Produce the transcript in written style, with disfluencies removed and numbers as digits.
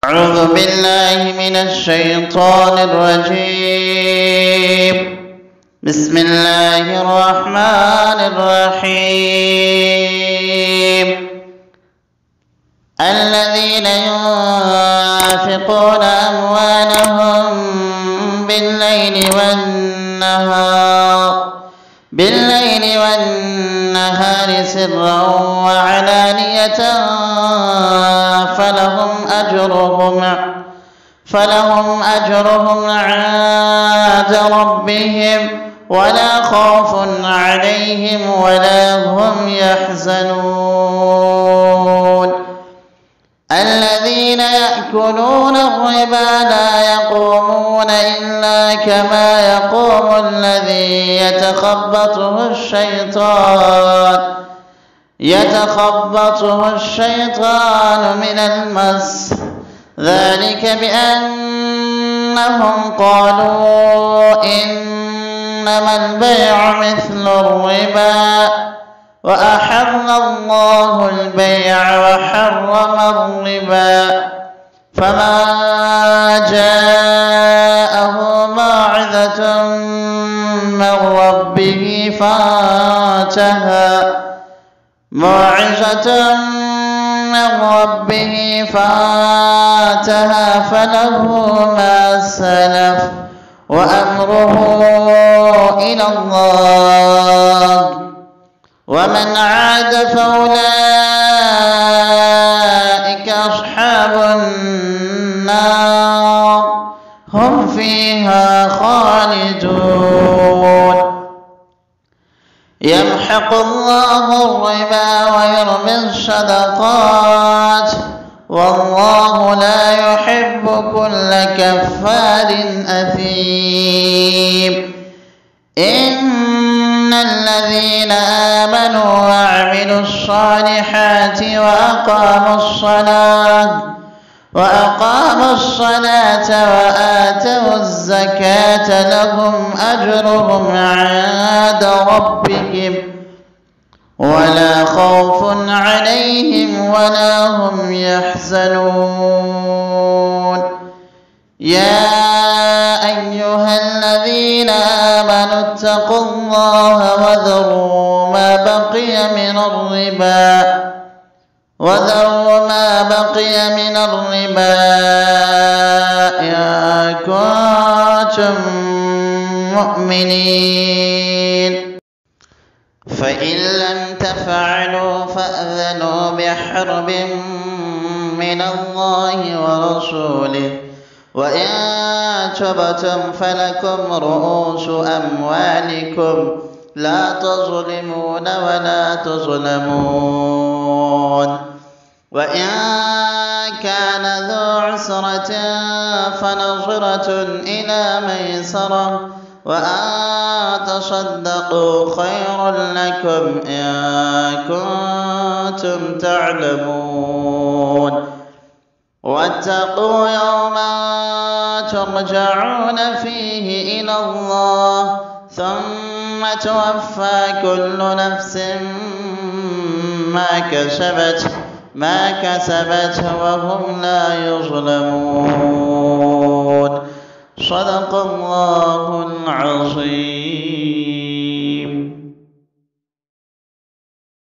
أعوذ بالله من الشيطان الرجيم. بسم الله الرحمن الرحيم. الذين ينفقون أموالهم بالليل والنهار سرا وعلانية فلهم أجرهم عند ربهم ولا خوف عليهم ولا هم يحزنون. الذين يأكلون الربا لا يقومون إلا كما يقوم الذي يتخبطه الشيطان من المس، ذلك بأنهم قالوا إنما البيع مثل الربا وأحل الله البيع وحرم الربا. فمن جاءه موعظة من ربه فانتهى فله ما سلف وأمره إلى الله، ومن عاد فأولئك أصحاب النار هم فيها خالدون. يمحق الله الربا ويربي الصدقات والله لا يحب كل كفار أثيم. إن الذين آمنوا وعملوا الصالحات وأقاموا الصلاة وآتوا الزكاة لهم أجرهم عند ربهم ولا خوف عليهم ولا هم يحزنون. يا أيها الذين آمنوا اتقوا الله وذروا ما بقي من الربا إن كنتم مؤمنين، فإن لم تفعلوا فأذنوا بحرب من الله ورسوله، وإن تبتم فلكم رؤوس أموالكم لا تظلمون ولا تظلمون. وإن كان ذو عسرة فنظرة إلى ميسرة وأن تصدقوا خير لكم إن كنتم تعلمون. واتقوا يوما ترجعون فيه إلى الله ثم توفى كل نفس ما كسبت وهم لا يظلمون. صدق الله العظيم.